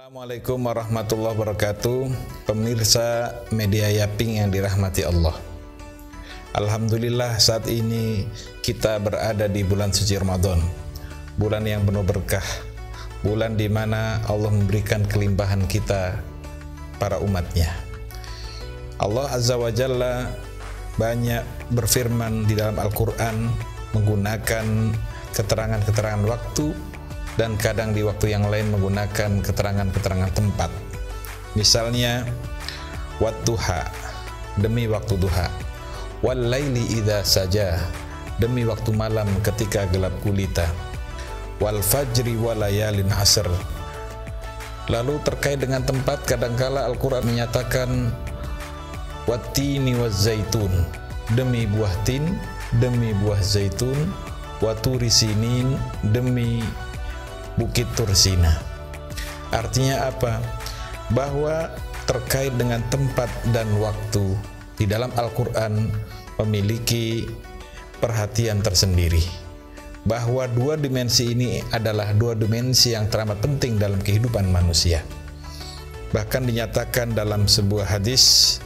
Assalamualaikum warahmatullahi wabarakatuh. Pemirsa media Yaping yang dirahmati Allah, alhamdulillah saat ini kita berada di bulan suci Ramadan, bulan yang penuh berkah, bulan di mana Allah memberikan kelimpahan kita para umatnya. Allah Azza wa Jalla banyak berfirman di dalam Al-Quran menggunakan keterangan-keterangan waktu, dan kadang di waktu yang lain menggunakan keterangan-keterangan tempat. Misalnya wadduha, demi waktu duha, wal laili idza saja, demi waktu malam ketika gelap gulita, wal fajri walayalin asr. Lalu terkait dengan tempat, kadangkala Al-Quran menyatakan wattini waz zaitun, demi buah tin, demi buah zaitun, waturi sinin, demi Bukit Tursina. Artinya apa? Bahwa terkait dengan tempat dan waktu di dalam Al-Quran memiliki perhatian tersendiri, bahwa dua dimensi ini adalah dua dimensi yang teramat penting dalam kehidupan manusia. Bahkan dinyatakan dalam sebuah hadis,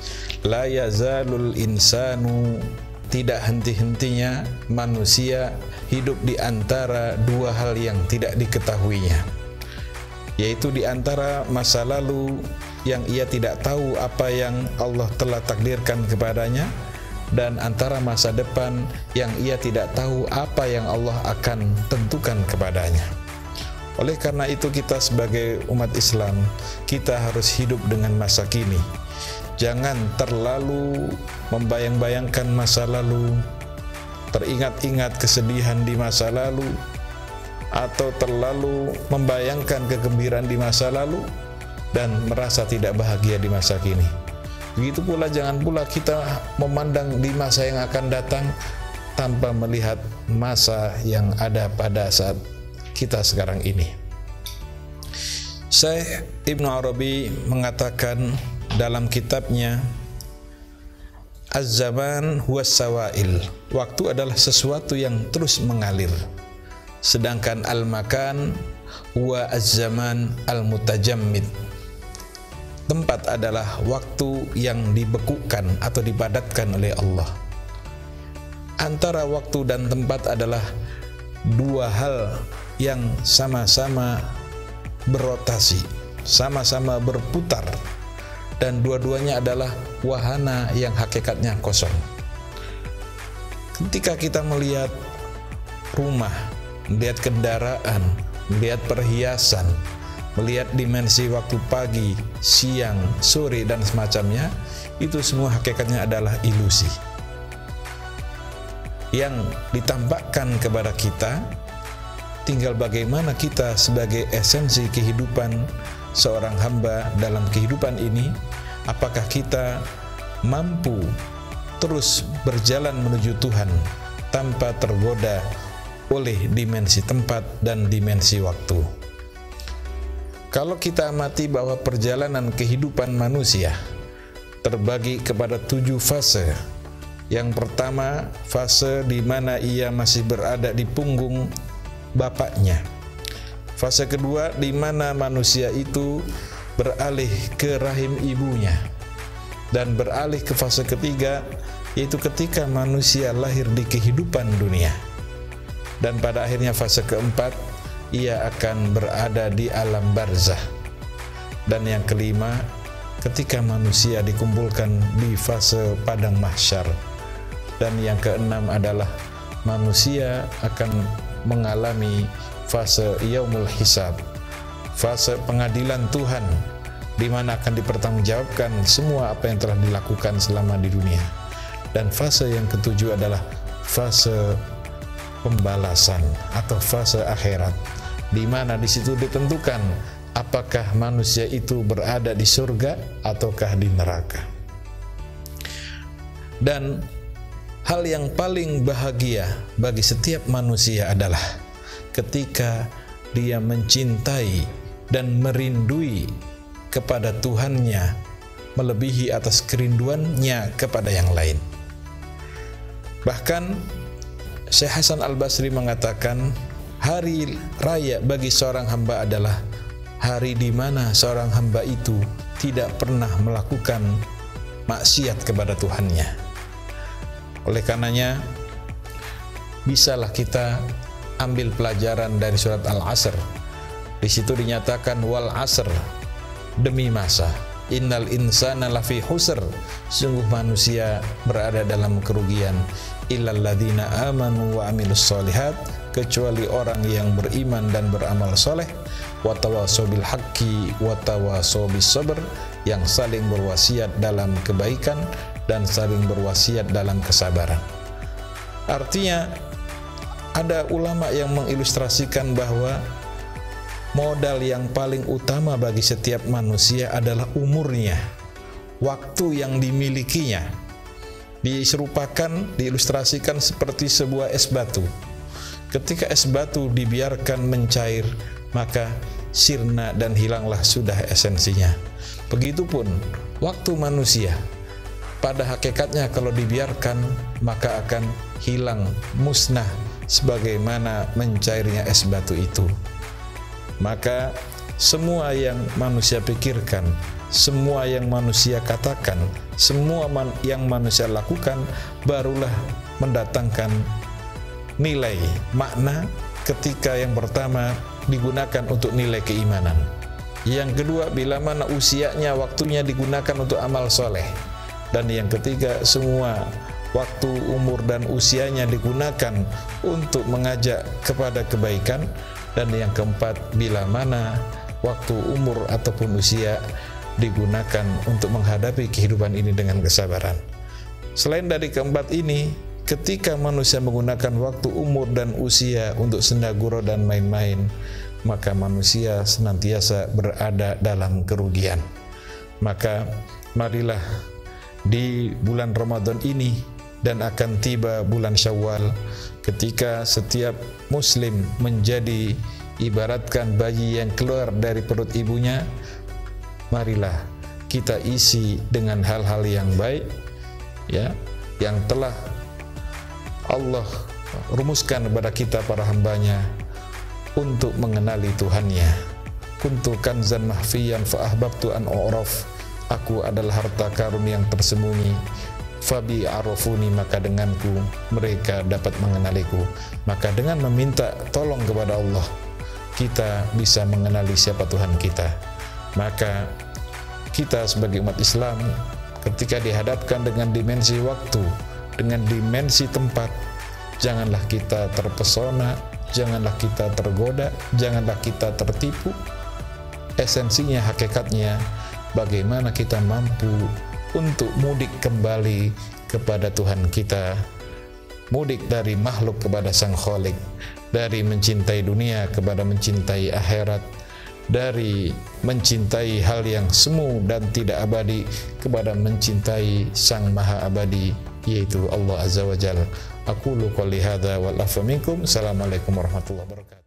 la yazalul insanu, tidak henti-hentinya manusia hidup di antara dua hal yang tidak diketahuinya, yaitu di antara masa lalu yang ia tidak tahu apa yang Allah telah takdirkan kepadanya, dan antara masa depan yang ia tidak tahu apa yang Allah akan tentukan kepadanya. Oleh karena itu, kita sebagai umat Islam, kita harus hidup dengan masa kini. Jangan terlalu membayang-bayangkan masa lalu, teringat-ingat kesedihan di masa lalu, atau terlalu membayangkan kegembiraan di masa lalu dan merasa tidak bahagia di masa kini. Begitu pula jangan pula kita memandang di masa yang akan datang tanpa melihat masa yang ada pada saat kita sekarang ini. Syekh Ibnu Arabi mengatakan dalam kitabnya Az-zaman huwas sawail, waktu adalah sesuatu yang terus mengalir, sedangkan al-makan huwa az-zaman al-mutajammid, tempat adalah waktu yang dibekukan atau dipadatkan oleh Allah. Antara waktu dan tempat adalah dua hal yang sama-sama berotasi, sama-sama berputar, dan dua-duanya adalah wahana yang hakikatnya kosong. Ketika kita melihat rumah, melihat kendaraan, melihat perhiasan, melihat dimensi waktu pagi, siang, sore, dan semacamnya, itu semua hakikatnya adalah ilusi yang ditampakkan kepada kita. Tinggal bagaimana kita sebagai esensi kehidupan seorang hamba dalam kehidupan ini, apakah kita mampu terus berjalan menuju Tuhan tanpa tergoda oleh dimensi tempat dan dimensi waktu. Kalau kita amati bahwa perjalanan kehidupan manusia terbagi kepada 7 fase. Yang pertama, fase di mana ia masih berada di punggung bapaknya. Fase kedua, di mana manusia itu beralih ke rahim ibunya, dan beralih ke fase ketiga, yaitu ketika manusia lahir di kehidupan dunia, dan pada akhirnya fase keempat, ia akan berada di alam barzah, dan yang kelima, ketika manusia dikumpulkan di fase padang mahsyar, dan yang keenam adalah manusia akan mengalami fase yaumul hisab, fase pengadilan Tuhan, di mana akan dipertanggungjawabkan semua apa yang telah dilakukan selama di dunia. Dan fase yang ketujuh adalah fase pembalasan atau fase akhirat, di mana di situ ditentukan apakah manusia itu berada di surga ataukah di neraka. Dan hal yang paling bahagia bagi setiap manusia adalah ketika dia mencintai dan merindui kepada Tuhannya melebihi atas kerinduannya kepada yang lain. Bahkan Syekh Hasan Al-Basri mengatakan, hari raya bagi seorang hamba adalah hari di mana seorang hamba itu tidak pernah melakukan maksiat kepada Tuhannya. Oleh karenanya, bisalah kita ambil pelajaran dari surat Al-Asr. Di situ dinyatakan wal asr, demi masa, innal insana lafi husr, sungguh manusia berada dalam kerugian, illal ladzina amanu wa amilus solihat, kecuali orang yang beriman dan beramal soleh, watawasau bil haqqi watawasau bis sabr, yang saling berwasiat dalam kebaikan dan saling berwasiat dalam kesabaran. Artinya, ada ulama yang mengilustrasikan bahwa modal yang paling utama bagi setiap manusia adalah umurnya, waktu yang dimilikinya. Diserupakan, diilustrasikan seperti sebuah es batu. Ketika es batu dibiarkan mencair, maka sirna dan hilanglah sudah esensinya. Begitupun waktu manusia, pada hakikatnya kalau dibiarkan maka akan hilang, musnah, sebagaimana mencairnya es batu itu. Maka semua yang manusia pikirkan, semua yang manusia katakan, semua yang manusia lakukan barulah mendatangkan nilai, makna ketika yang pertama digunakan untuk nilai keimanan. Yang kedua, bila mana usianya, waktunya digunakan untuk amal soleh. Dan yang ketiga, semua waktu, umur, dan usianya digunakan untuk mengajak kepada kebaikan. Dan yang keempat, bila mana waktu, umur, ataupun usia digunakan untuk menghadapi kehidupan ini dengan kesabaran. Selain dari keempat ini, ketika manusia menggunakan waktu, umur, dan usia untuk senda gurau dan main-main, maka manusia senantiasa berada dalam kerugian. Maka marilah di bulan Ramadan ini dan akan tiba bulan Syawal, ketika setiap muslim menjadi ibaratkan bayi yang keluar dari perut ibunya, marilah kita isi dengan hal-hal yang baik, ya, yang telah Allah rumuskan kepada kita para hambanya untuk mengenali Tuhannya. Kuntu kanzan mahfiyan fa ahbabtu an u'raf, aku adalah harta karun yang tersembunyi, fabi arafuni, maka denganku mereka dapat mengenaliku. Maka dengan meminta tolong kepada Allah, kita bisa mengenali siapa Tuhan kita. Maka kita sebagai umat Islam, ketika dihadapkan dengan dimensi waktu, dengan dimensi tempat, janganlah kita terpesona, janganlah kita tergoda, janganlah kita tertipu. Esensinya, hakikatnya, bagaimana kita mampu untuk mudik kembali kepada Tuhan kita, mudik dari makhluk kepada Sang Khalik, dari mencintai dunia kepada mencintai akhirat, dari mencintai hal yang semu dan tidak abadi kepada mencintai Sang Maha Abadi, yaitu Allah Azza wa Jalla. Aqulu qouli hadza wal afu minkum. Assalamualaikum warahmatullahi wabarakatuh.